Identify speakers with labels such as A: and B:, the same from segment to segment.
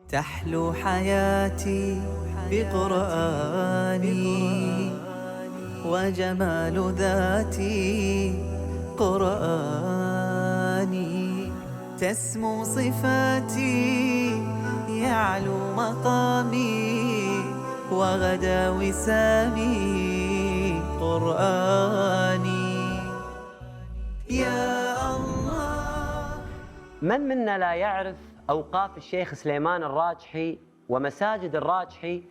A: تحلو حياتي بقرآني، وجمال ذاتي قرآني، تسمو صفاتي يعلو مقامي، وغدا وسامي قرآني. يا الله.
B: من منا لا يعرف أوقاف الشيخ سليمان الراجحي ومساجد الراجحي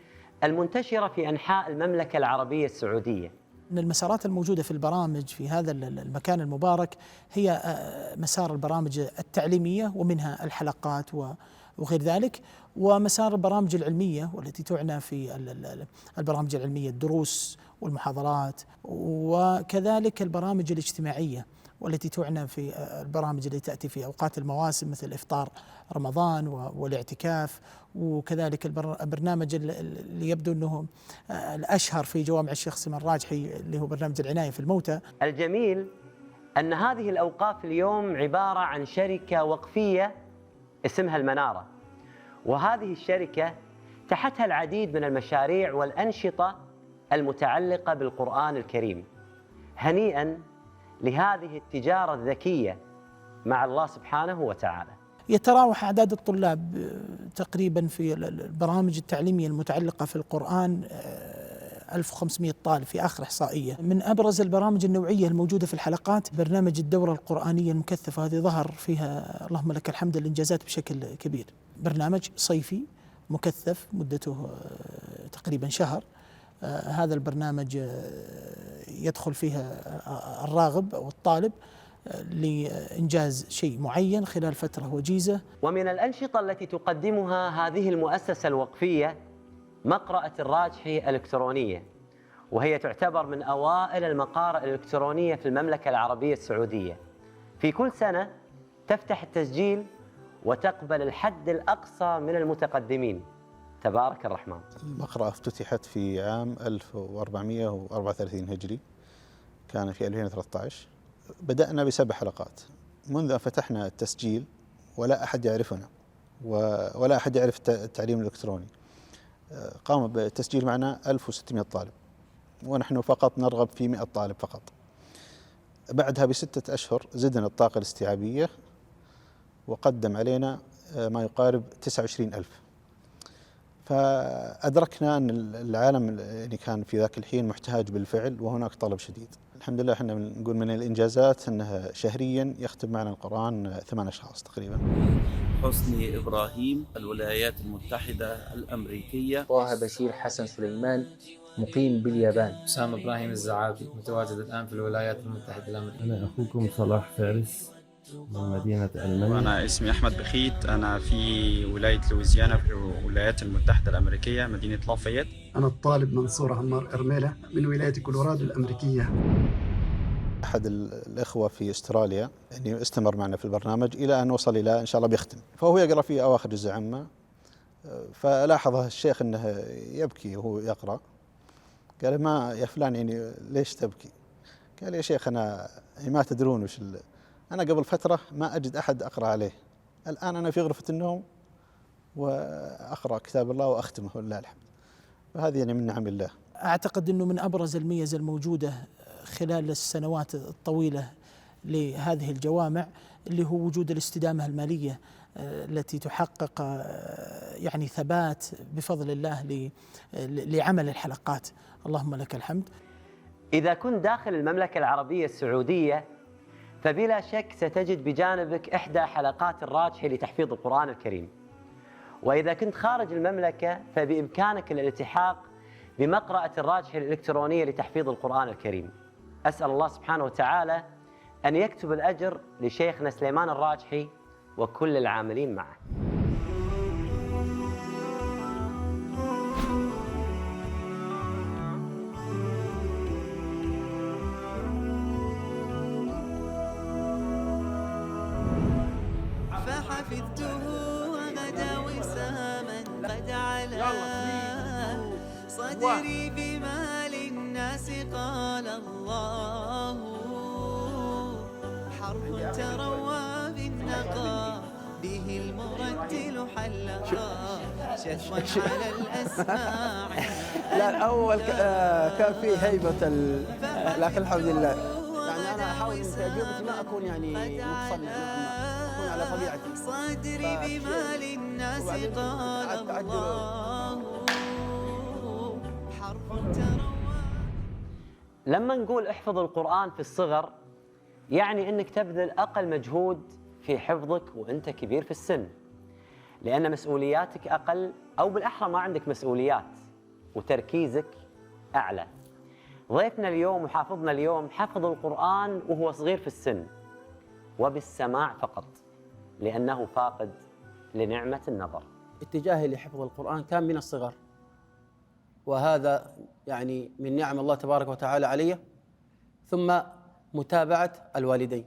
B: المنتشرة في أنحاء المملكة العربية السعودية؟
C: من المسارات الموجودة في البرامج في هذا المكان المبارك هي مسار البرامج التعليمية ومنها الحلقات وغير ذلك، ومسار البرامج العلمية والتي تعنى في البرامج العلمية الدروس والمحاضرات، وكذلك البرامج الاجتماعية والتي تعنى في البرامج التي تأتي في أوقات المواسم مثل إفطار رمضان والاعتكاف، وكذلك البرنامج اللي يبدو أنه الأشهر في جوامع الشيخ سليمان الراجحي اللي هو برنامج العناية في الموتى.
B: الجميل أن هذه الأوقاف اليوم عبارة عن شركة وقفية اسمها المنارة، وهذه الشركة تحتها العديد من المشاريع والأنشطة المتعلقة بالقرآن الكريم. هنيئا لهذه التجارة الذكية مع الله سبحانه وتعالى.
C: يتراوح أعداد الطلاب تقريبا في البرامج التعليمية المتعلقة في القرآن 1500 طالب في آخر إحصائية. من أبرز البرامج النوعية الموجودة في الحلقات برنامج الدورة القرآنية المكثفة، هذه ظهر فيها اللهم لك الحمد الإنجازات بشكل كبير. برنامج صيفي مكثف مدته تقريبا شهر. هذا البرنامج يدخل فيها الراغب أو الطالب لإنجاز شيء معين خلال فترة وجيزة.
B: ومن الأنشطة التي تقدمها هذه المؤسسة الوقفية مقرأة الراجحي الإلكترونية، وهي تعتبر من أوائل المقارئ الإلكترونية في المملكة العربية السعودية. في كل سنة تفتح التسجيل وتقبل الحد الأقصى من المتقدمين. تبارك الرحمن.
D: المقرأة افتتحت في عام 1434 هجري، كان في 2013. بدأنا ب7 حلقات. منذ أن فتحنا التسجيل ولا أحد يعرفنا ولا أحد يعرف التعليم الإلكتروني. قام بالتسجيل معنا 1600 طالب، ونحن فقط نرغب في 100 طالب فقط. بعدها ب6 أشهر زدنا الطاقة الاستيعابية وقدم علينا ما يقارب 29,000. فأدركنا أن العالم يعني كان في ذاك الحين محتاج بالفعل وهناك طلب شديد. الحمد لله احنا نقول من الإنجازات أنها شهريا يختم معنا القرآن 8 أشخاص تقريبا.
E: حسني إبراهيم، الولايات المتحدة الأمريكية.
F: طه بشير حسن سليمان، مقيم باليابان.
G: أسامة إبراهيم الزعابي، متواجد الآن في الولايات المتحدة الأمريكية.
H: أنا أخوكم صلاح فارس من مدينة المانيا.
I: وأنا اسمي أحمد بخيت، أنا في ولاية لويزيانا في الولايات المتحدة الأمريكية، مدينة لافايت.
J: أنا الطالب منصور عمار إرميلة من ولاية كولورادو الأمريكية.
D: أحد الإخوة في أستراليا يعني استمر معنا في البرنامج إلى أن وصل إلى إن شاء الله بيختم، فهو يقرأ في أواخر جزء عامة، فلاحظ الشيخ أنه يبكي وهو يقرأ. قال ما يا فلان يعني ليش تبكي؟ قال يا شيخ أنا ما تدرون وش أنا قبل فترة ما أجد أحد أقرأ عليه، الآن أنا في غرفة النوم وأقرأ كتاب الله وأختمه لله الحمد. فهذه يعني من نعم الله.
C: أعتقد أنه من أبرز الميز الموجودة خلال السنوات الطويلة لهذه الجوامع اللي هو وجود الاستدامة المالية التي تحقق يعني ثبات بفضل الله لعمل الحلقات. اللهم لك الحمد.
B: إذا كنت داخل المملكة العربية السعودية فبلا شك ستجد بجانبك إحدى حلقات الراجحي لتحفيظ القرآن الكريم، وإذا كنت خارج المملكة فبإمكانك الالتحاق بمقرأة الراجحي الإلكترونية لتحفيظ القرآن الكريم. أسأل الله سبحانه وتعالى أن يكتب الأجر لشيخنا سليمان الراجحي وكل العاملين معه.
A: فحفظته وغدا وساما قد علا صدري بما للناس قال الله، حرف تروى بالنقى به المرتل حلقا شثوا على الأسماع.
K: لا الأول كان فيه هيبة لكن الحمد لله يعني أنا أحاول في أجوبتي ما أكون يعني متصنع، أكون على طبيعتي.
A: صدري بما للناس قال الله حرف تروى.
B: لما نقول احفظ القرآن في الصغر يعني أنك تبذل أقل مجهود في حفظك وأنت كبير في السن، لأن مسؤولياتك أقل، أو بالأحرى ما عندك مسؤوليات وتركيزك أعلى. ضيفنا اليوم وحافظنا اليوم حفظ القرآن وهو صغير في السن وبالسماع فقط، لأنه فاقد لنعمة النظر.
K: اتجاهي لحفظ القرآن كان من الصغر، وهذا يعني من نعم الله تبارك وتعالى علي، ثم متابعة الوالدين.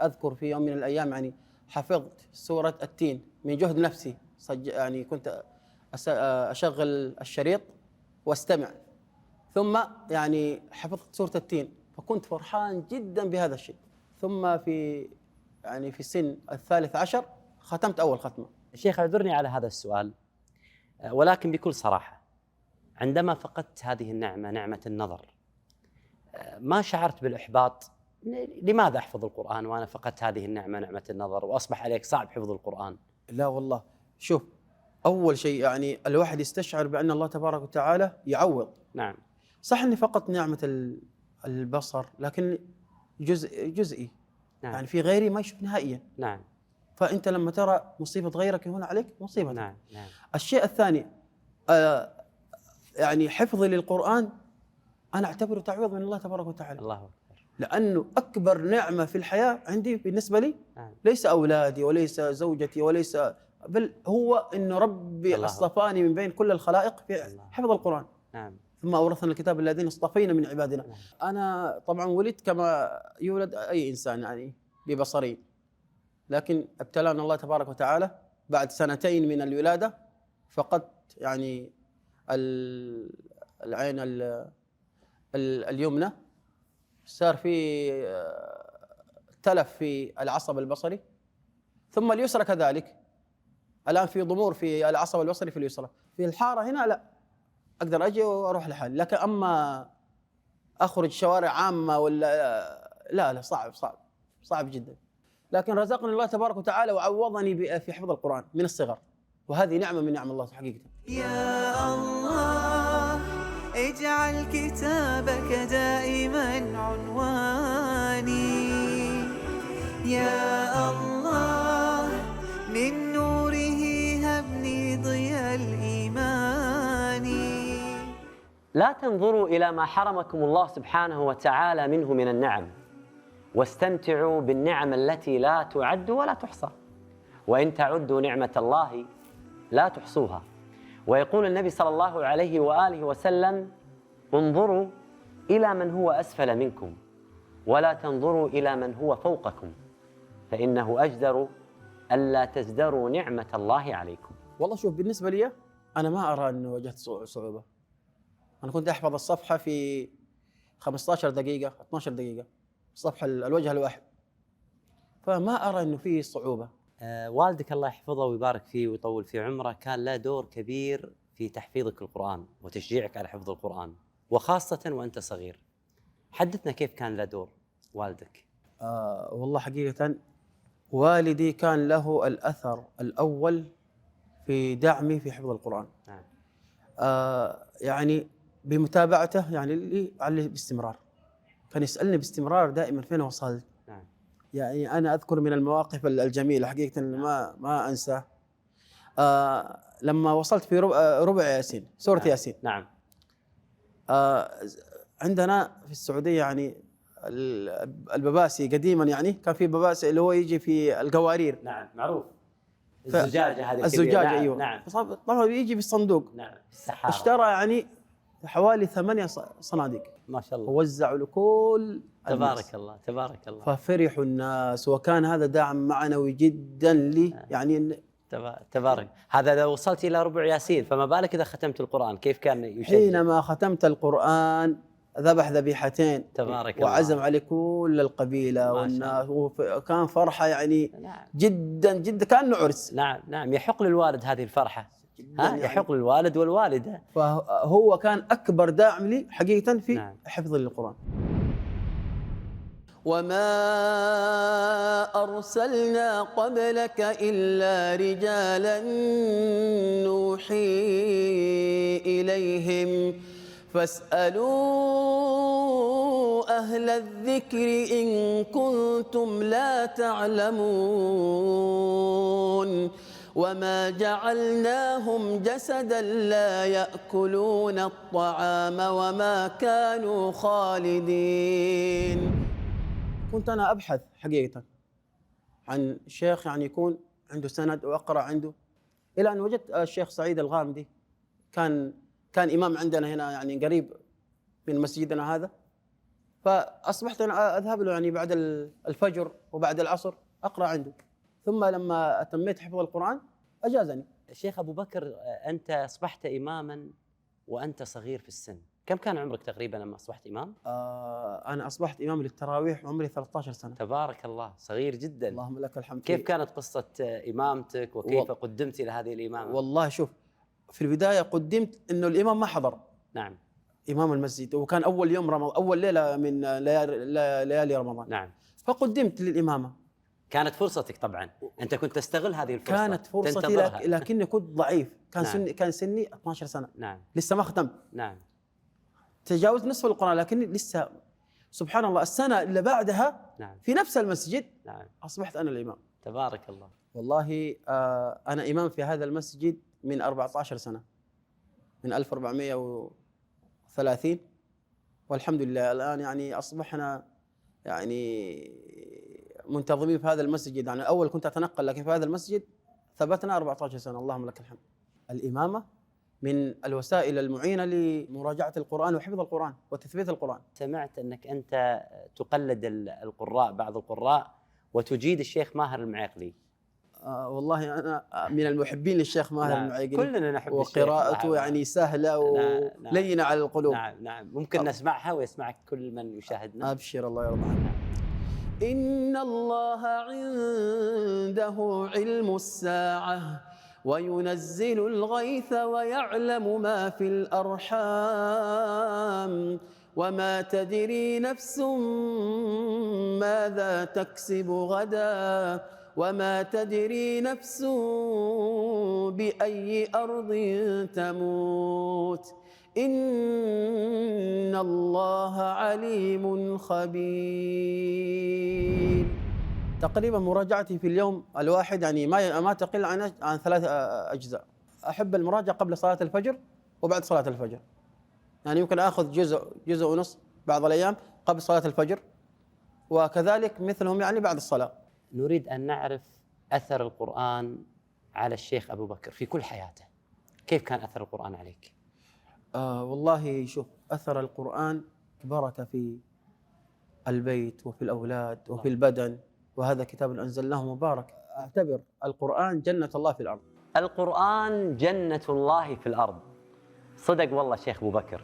K: أذكر في يوم من الأيام يعني حفظت سورة التين من جهد نفسي، يعني كنت أشغل الشريط واستمع، ثم يعني حفظت سورة التين فكنت فرحان جدا بهذا الشيء. ثم في سن 13 ختمت أول ختمة.
B: الشيخ اعذرني على هذا السؤال، ولكن بكل صراحة، عندما فقدت هذه النعمة، نعمة النظر، ما شعرت بالإحباط؟ لماذا أحفظ القرآن وأنا فقدت هذه النعمة، نعمة النظر، وأصبح عليك صعب حفظ القرآن؟
K: لا والله، شوف، أول شيء يعني الواحد يستشعر بأن الله تبارك وتعالى يعوض.
B: نعم.
K: صح أني فقط نعمة البصر، لكن جزئي. نعم. يعني في غيري ما يشوف نهائيا.
B: نعم.
K: فأنت لما ترى مصيبة غيرك هنا عليك مصيبة.
B: نعم. نعم.
K: الشيء الثاني يعني حفظي للقرآن أنا أعتبره تعويض من الله تبارك وتعالى.
B: الله أكبر.
K: لأنه أكبر نعمة في الحياة عندي بالنسبة لي ليس أولادي وليس زوجتي وليس، بل هو إنه ربي اصطفاني من بين كل الخلائق في حفظ القرآن.
B: نعم.
K: ثم أورثنا الكتاب الذين اصطفينا من عبادنا. أنا طبعا ولدت كما يولد أي إنسان يعني ببصري، لكن ابتلانا الله تبارك وتعالى بعد 2 من الولادة فقدت يعني العين اليمنى، صار في تلف في العصب البصري، ثم اليسرى كذلك. الآن في ضمور في العصب البصري في اليسرى. في الحارة هنا لا أقدر أجي وأروح لحالي، لكن أما أخرج شوارع عامة ولا لا صعب جدا. لكن رزقني الله تبارك وتعالى وعوضني في حفظ القرآن من الصغر، وهذه نعمة من نعم الله حقيقة.
A: يا الله اجعل كتابك دائما عنواني، يا الله من نوره هبني ضياء الإيمان.
B: لا تنظروا إلى ما حرمكم الله سبحانه وتعالى منه من النعم، واستمتعوا بالنعم التي لا تعد ولا تحصى، وإن تعدوا نعمة الله لا تحصوها. ويقول النبي صلى الله عليه وآله وسلم: انظروا إلى من هو أسفل منكم ولا تنظروا إلى من هو فوقكم، فإنه أجدر ألا تزدروا نعمة الله عليكم.
K: والله شوف، بالنسبة لي أنا ما أرى أنه واجهت صعوبة. أنا كنت أحفظ الصفحة في 15 دقيقة 12 دقيقة، الصفحة الوجه الواحد، فما أرى أنه فيه صعوبة.
B: والدك الله يحفظه ويبارك فيه ويطول في عمره كان له دور كبير في تحفيظك القرآن وتشجيعك على حفظ القرآن، وخاصة وأنت صغير. حدثنا كيف كان له دور والدك؟
K: والله حقيقة والدي كان له الأثر الأول في دعمي في حفظ القرآن.
B: نعم.
K: يعني بمتابعته يعني اللي باستمرار، كان يسألني باستمرار دائما فين وصلت.
B: نعم.
K: يعني أنا أذكر من المواقف الجميلة حقيقة ما أنسى لما وصلت في ربع ياسين، سورة ياسين.
B: نعم.
K: عندنا في السعودية يعني البباسي قديما، يعني كان في بباسي اللي هو يجي في القوارير.
B: نعم معروف. الزجاجة هذه
K: الزجاجة.
B: نعم.
K: أيوة.
B: نعم.
K: طبعا يجي بالصندوق.
B: نعم. السحارة.
K: اشترى يعني حوالي 8 صناديق
B: ما شاء الله،
K: ووزعوا لكل
B: تبارك الله تبارك الله.
K: ففرحوا الناس، وكان هذا دعم معنوي جدا لي. يعني
B: تبارك. هذا لو وصلت إلى ربع ياسين، فما بالك إذا ختمت القرآن، كيف كان يشجع؟
K: حينما ختمت القرآن ذبح ذبيحتين
B: تبارك الله.
K: وعزم عليه كل القبيلة والناس، وكان فرحة يعني جدا جدا كأنه عرس.
B: نعم يحق للوالد هذه الفرحة، يعني يحق للوالد والوالدة.
K: فهو كان أكبر داعم لي حقيقة في حفظ للقرآن. وما أرسلنا قبلك إلا رجالا نوحي إليهم فاسألوا أهل الذكر إن كنتم لا تعلمون وما جعلناهم جسدا لا يأكلون الطعام وما كانوا خالدين. كنت أنا أبحث حقيقة عن شيخ يعني يكون عنده سند وأقرأ عنده، إلى أن وجدت الشيخ سعيد الغامدي. كان إمام عندنا هنا يعني قريب من مسجدنا هذا، فأصبحت أنا أذهب له يعني بعد الفجر وبعد العصر أقرأ عنده. ثم لما أتميت حفظ القرآن أجازني.
B: الشيخ أبو بكر، أنت أصبحت إماما وأنت صغير في السن، كم كان عمرك تقريبا لما أصبحت إمام؟
K: أنا أصبحت إمام للتراويح وعمري 13 سنة.
B: تبارك الله، صغير جدا.
K: اللهم لك الحمد.
B: كيف كانت قصة إمامتك وكيف قدمت إلى هذه الإمامة؟
K: والله شوف، في البداية قدمت إنه الإمام ما حضر.
B: نعم.
K: إمام المسجد، وكان أول يوم رمضان، أول ليلة من ليالي رمضان.
B: نعم.
K: فقدمت للإمامة.
B: كانت فرصتك طبعا، أنت كنت تستغل هذه الفرصة.
K: كانت فرصتي لكني كنت ضعيف، كان سني 12 سنة.
B: نعم.
K: لسه ما ختمت.
B: نعم.
K: تجاوزت نصف القرآن لكني لسه. سبحان الله، السنة اللي بعدها في نفس المسجد أصبحت أنا الإمام.
B: تبارك الله.
K: والله أنا إمام في هذا المسجد من 14 سنة، من 1430، والحمد لله الآن يعني أصبحنا يعني منتظمين في هذا المسجد. يعني أول كنت أتنقل، لكن في هذا المسجد ثبتنا 14 سنة، اللهم لك الحمد. الإمامة من الوسائل المعينة لمراجعة القرآن وحفظ القرآن وتثبيت القرآن.
B: سمعت أنك أنت تقلد القراء، بعض القراء، وتجيد الشيخ ماهر المعيقلي.
K: والله أنا من المحبين للشيخ ماهر المعيقلي.
B: كلنا نحب
K: وقراءته يعني سهلة ولينة على القلوب.
B: نعم. ممكن نسمعها ويسمعك كل من يشاهدنا.
K: أبشر، الله يرضى عنك. إن الله عنده علم الساعة وينزل الغيث ويعلم ما في الأرحام وما تدري نفس ماذا تكسب غدا وما تدري نفس بأي أرض تموت إن الله عليم خبير. تقريبا مراجعتي في اليوم الواحد يعني ما تقل عن 3 أجزاء. أحب المراجعة قبل صلاة الفجر وبعد صلاة الفجر، يعني يمكن آخذ جزء ونص بعض الأيام قبل صلاة الفجر، وكذلك مثلهم يعني بعد الصلاة.
B: نريد أن نعرف أثر القرآن على الشيخ أبو بكر في كل حياته. كيف كان أثر القرآن عليك؟
K: والله شوف، أثر القرآن بركة في البيت وفي الأولاد وفي البدن، وهذا كتاب أنزلناه مبارك. أعتبر القرآن جنة الله في الأرض.
B: القرآن جنة الله في الأرض. صدق والله شيخ أبو بكر.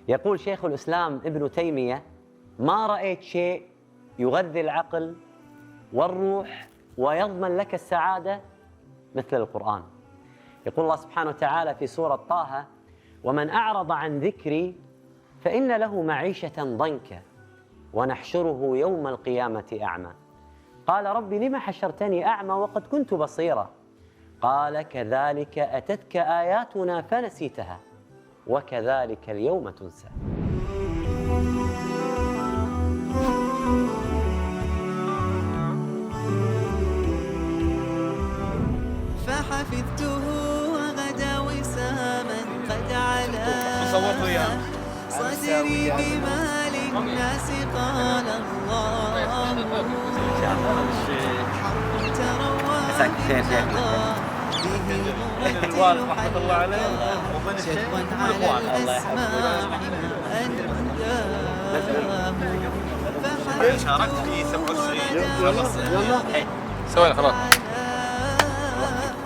B: يقول شيخ الإسلام ابن تيمية: ما رأيت شيء يغذي العقل والروح ويضمن لك السعادة مثل القرآن. يقول الله سبحانه وتعالى في سورة طه: ومن أعرض عن ذكري فإن له معيشة ضنكا ونحشره يوم القيامة أعمى. قال رب لم حشرتني أعمى وقد كنت بصيرا. قال كذلك أتتك آياتنا فنسيتها وكذلك اليوم تنسى.
A: فحفظته وغدا وساما قد علا صدري بما للناس قال الله
B: مساك الخير شيخنا.
A: الوالد رحمة الله عليه شكوى على الأسماع أن
I: شاركت في 27
G: سوينا خلاص.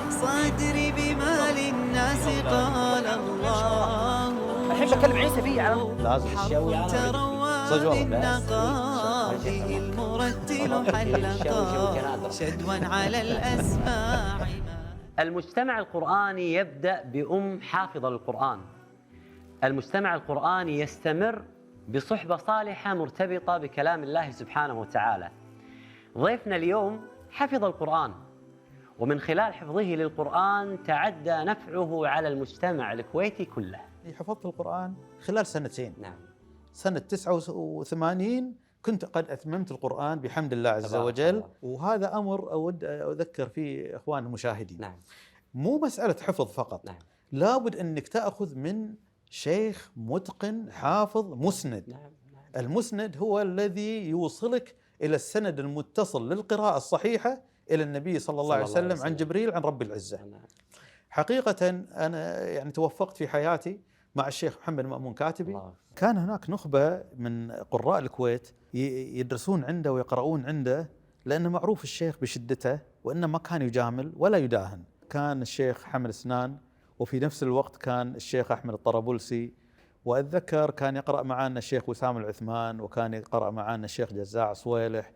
A: صدري بما للناس قال الله
B: كلب عيسى فيه على
D: لازم
B: الشاوي على
A: تروى بالنقاء به المرتل حلقا شدوا على الأسماع.
B: المجتمع القرآني يبدأ بأم حافظة للقرآن. المجتمع القرآني يستمر بصحبة صالحة مرتبطة بكلام الله سبحانه وتعالى. ضيفنا اليوم حفظ القرآن، ومن خلال حفظه للقرآن تعدى نفعه على المجتمع الكويتي كله.
L: حفظت القرآن خلال سنتين.
B: نعم.
L: سنة 89 كنت قد أتممت القرآن بحمد الله عز وجل. وهذا أمر أود أذكر فيه إخوان المشاهدين.
B: نعم.
L: مو مسألة حفظ فقط.
B: نعم.
L: لابد أنك تأخذ من شيخ متقن حافظ مسند.
B: نعم.
L: المسند هو الذي يوصلك إلى السند المتصل للقراءة الصحيحة إلى النبي صلى الله عليه وسلم عن جبريل عن رب العزة. حقيقة أنا يعني توفقت في حياتي مع الشيخ محمد مأمون كاتبي. كان هناك نخبة من قراء الكويت يدرسون عنده ويقرؤون عنده، لأنه معروف الشيخ بشدته وإنه ما كان يجامل ولا يداهن. كان الشيخ حمد سنان، وفي نفس الوقت كان الشيخ أحمد الطرابلسي، وأتذكر كان يقرأ معنا الشيخ وسام العثمان، وكان يقرأ معنا الشيخ جزاع صويلح،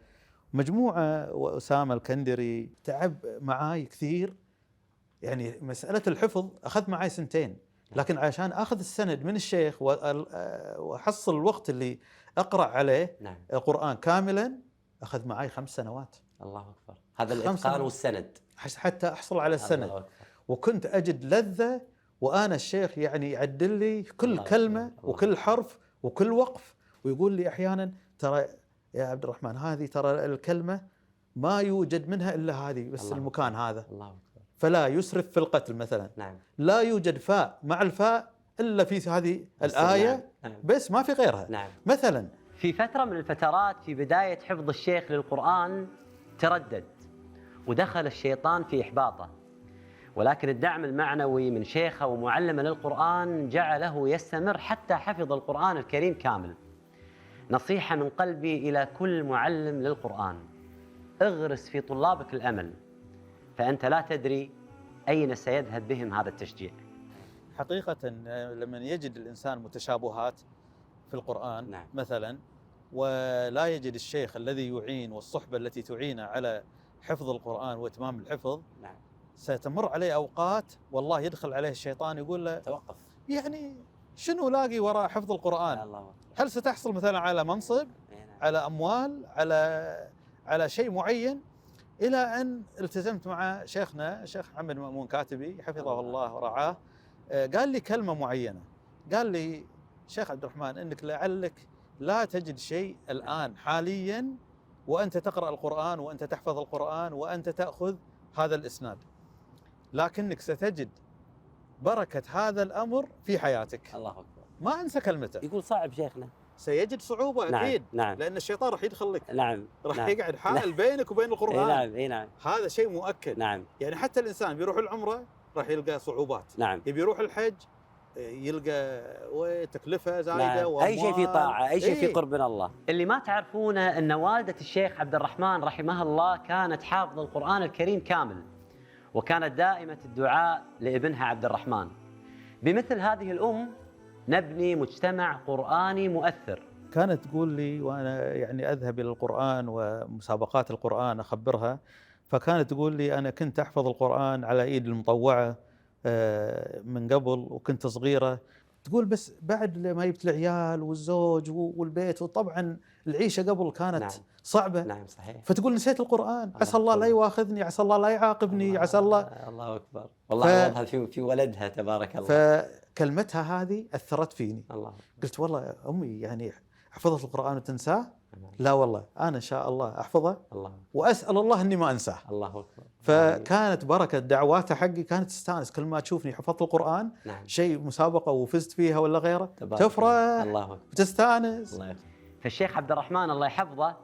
L: مجموعة، وأسامة الكندري. تعب معاي كثير، يعني مسألة الحفظ أخذ معاي سنتين، لكن عشان أخذ السند من الشيخ وأحصل الوقت اللي أقرأ عليه القرآن كاملا أخذ معاي 5 سنوات.
B: الله أكبر. هذا الإتقان والسند
L: حتى أحصل على السند. وكنت أجد لذة وأنا الشيخ يعني يعدل لي كل كلمة وكل حرف وكل وقف، ويقول لي أحيانا ترى يا عبد الرحمن هذه ترى الكلمة ما يوجد منها إلا هذه بس المكان هذا. فلا يسرف في القتل مثلا.
B: نعم.
L: لا يوجد فاء مع الفاء إلا في هذه الآية.
B: نعم.
L: بس ما في غيرها.
B: نعم.
L: مثلا
B: في فترة من الفترات في بداية حفظ الشيخ للقرآن تردد ودخل الشيطان في إحباطه، ولكن الدعم المعنوي من شيخه ومعلمه للقرآن جعله يستمر حتى حفظ القرآن الكريم كامل. نصيحة من قلبي إلى كل معلم للقرآن: اغرس في طلابك الأمل، فأنت لا تدري أين سيذهب بهم هذا التشجيع.
L: حقيقة لما يجد الإنسان متشابهات في القرآن
B: نعم.
L: مثلا، ولا يجد الشيخ الذي يعين والصحبة التي تعينه على حفظ القرآن وإتمام الحفظ،
B: نعم.
L: ستمر عليه أوقات والله يدخل عليه الشيطان يقول له
B: توقف،
L: يعني شنو لاقي وراء حفظ القرآن؟ هل ستحصل مثلا على منصب، على أموال، على شيء معين؟ إلى أن التزمت مع شيخنا الشيخ محمد مأمون كاتبي حفظه الله ورعاه. قال لي كلمة معينة، قال لي شيخ عبد الرحمن إنك لعلك لا تجد شيء الآن حاليا وأنت تقرأ القرآن وأنت تحفظ القرآن وأنت تأخذ هذا الإسناد، لكنك ستجد بركة هذا الأمر في حياتك.
B: الله أكبر.
L: ما أنسى كلمته.
B: يقول صعب شيخنا،
L: سيجد صعوبة أكيد.
B: نعم.
L: لأن الشيطان راح يدخل لك.
B: نعم.
L: راح
B: نعم.
L: يقعد حائل بينك وبين القرآن.
B: نعم. نعم.
L: هذا شيء مؤكد.
B: نعم.
L: يعني حتى الإنسان بيروح العمرة راح يلقى صعوبات.
B: نعم.
L: يبي يروح الحج يلقى وتكلفة زايدة.
B: نعم. أي شيء في طاعة، أي شيء في قرب من الله. اللي ما تعرفونه أن والدة الشيخ عبد الرحمن رحمه الله كانت حافظة القرآن الكريم كامل، وكانت دائمة الدعاء لابنها عبد الرحمن. بمثل هذه الأم نبني مجتمع قرآني مؤثر.
L: كانت تقول لي وأنا يعني أذهب إلى القرآن ومسابقات القرآن أخبرها، فكانت تقول لي أنا كنت أحفظ القرآن على إيد المطوعة من قبل وكنت صغيرة. تقول بس بعد ما جبت العيال والزوج والبيت، وطبعا العيشة قبل كانت
B: نعم.
L: صعبة.
B: نعم صحيح.
L: فتقول نسيت القرآن، عسى الله لا يواخذني، عسى الله لا يعاقبني، عسى الله.
B: الله أكبر. والله وضعها في ولدها تبارك الله.
L: فكلمتها هذه أثرت فيني.
B: الله.
L: قلت والله أمي يعني حفظت القرآن وتنساه؟ لا والله أنا إن شاء الله أحفظه.
B: الله.
L: وأسأل الله أني ما أنساه.
B: الله أكبر.
L: فكانت بركة دعواتها حقي، كانت تستانس كل ما تشوفني حفظت القرآن.
B: نعم.
L: شيء مسابقة وفزت فيها ولا غيره تفرح
B: الله
L: وتستانس.
B: الله. فالشيخ عبد الرحمن الله يحفظه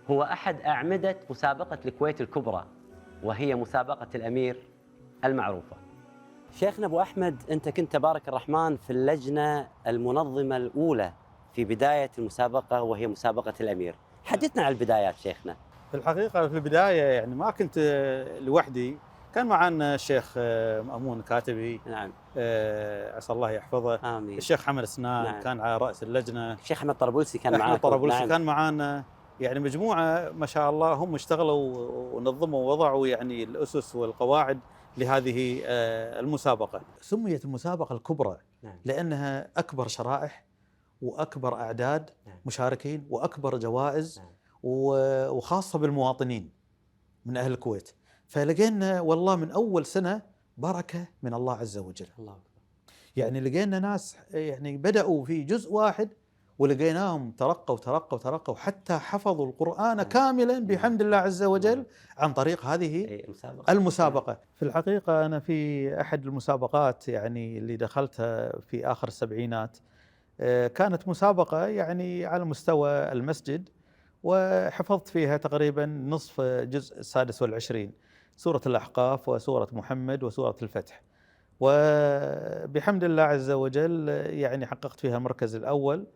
B: هو أحد أعمدة مسابقة الكويت الكبرى، وهي مسابقة الأمير المعروفة. شيخنا أبو أحمد، أنت كنت تبارك الرحمن في اللجنة المنظمة الأولى في بداية المسابقة وهي مسابقة الأمير. حدثنا عن البدايات شيخنا.
L: في الحقيقة في البداية يعني ما كنت لوحدي، كان معنا الشيخ مأمون كاتبي،
B: نعم،
L: عسى الله يحفظه.
B: آمين.
L: الشيخ حمد سنان
B: نعم.
L: كان على رأس اللجنة.
B: الشيخ أحمد طرابلسي كان معنا.
L: أحمد طرابلسي
B: نعم.
L: كان معنا. يعني مجموعة ما شاء الله هم اشتغلوا ونظموا ووضعوا يعني الأسس والقواعد لهذه المسابقة. سميت المسابقة الكبرى
B: نعم.
L: لأنها أكبر شرائح وأكبر أعداد
B: نعم.
L: مشاركين وأكبر جوائز
B: نعم.
L: وخاصة بالمواطنين من أهل الكويت. فلقينا والله من أول سنة بركة من الله عز وجل.
B: الله.
L: يعني لقينا ناس يعني بدأوا في جزء واحد ولقيناهم ترقوا حتى حفظوا القرآن كاملا بحمد الله عز وجل عن طريق هذه المسابقة. في الحقيقة أنا في أحد المسابقات يعني اللي دخلتها في آخر السبعينات، كانت مسابقة يعني على مستوى المسجد، وحفظت فيها تقريبا نصف جزء السادس والعشرين، سورة الأحقاف وسورة محمد وسورة الفتح، وبحمد الله عز وجل يعني حققت فيها المركز الأول.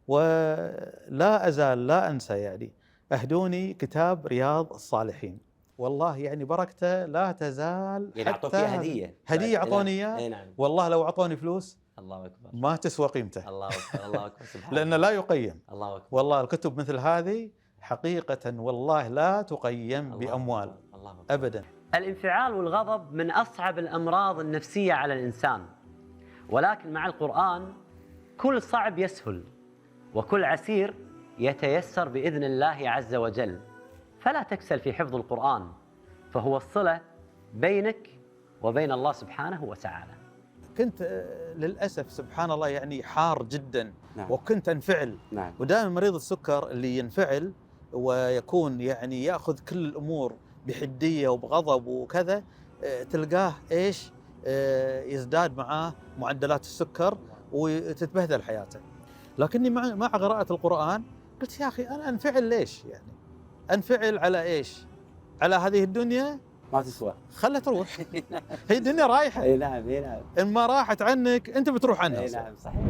L: ولا أزال لا أنسى يعني أهدوني كتاب رياض الصالحين، والله يعني بركته لا تزال.
B: يعني أعطوك فيها
L: هدية أعطوني إياه.
B: نعم.
L: والله لو أعطوني فلوس
B: الله أكبر
L: ما تسوى قيمته.
B: الله أكبر الله أكبر سبحان
L: لأنه لا يقيم.
B: الله أكبر.
L: والله الكتب مثل هذه حقيقة والله لا تقيم بأموال أبدا.
B: الانفعال والغضب من أصعب الأمراض النفسية على الإنسان، ولكن مع القرآن كل صعب يسهل وكل عسير يتيسر بإذن الله عز وجل. فلا تكسل في حفظ القرآن، فهو الصلة بينك وبين الله سبحانه وتعالى.
L: كنت للأسف سبحان الله يعني حار جدا.
B: نعم.
L: وكنت أنفعل.
B: نعم.
L: ودائما مريض السكر اللي ينفعل ويكون يعني يأخذ كل الأمور بحدية وبغضب وكذا، تلقاه إيش يزداد معاه معدلات السكر وتتبهدل حياته. لكني مع قراءة القرآن قلت يا أخي أنا أنفعل ليش؟ يعني أنفعل على إيش؟ على هذه الدنيا
B: ما تسوى،
L: خلها تروح. هي الدنيا رايحة.
B: اي نعم اي نعم.
L: إن ما راحت عنك أنت بتروح عنها.
B: اي نعم صحيح.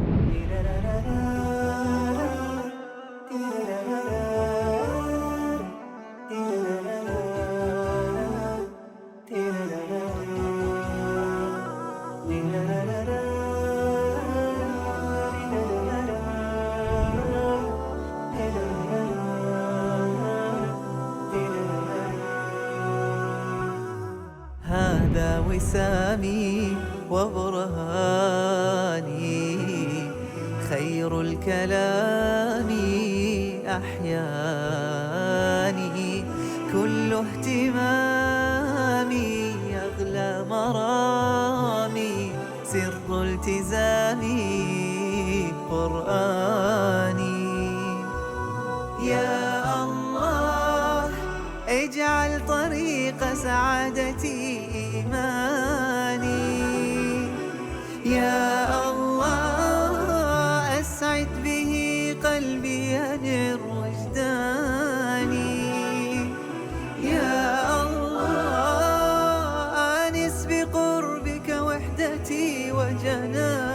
A: هذا وسامي وبرهاني، خير الكلام أحياني، كل اهتمامي أغلى مرامي، سر التزامي قرآني. يا الله اجعل طريق سعادتي إيماني، يا الله أسعد به قلبي ينر وجداني، يا الله آنس بقربك وحدتي وجناني.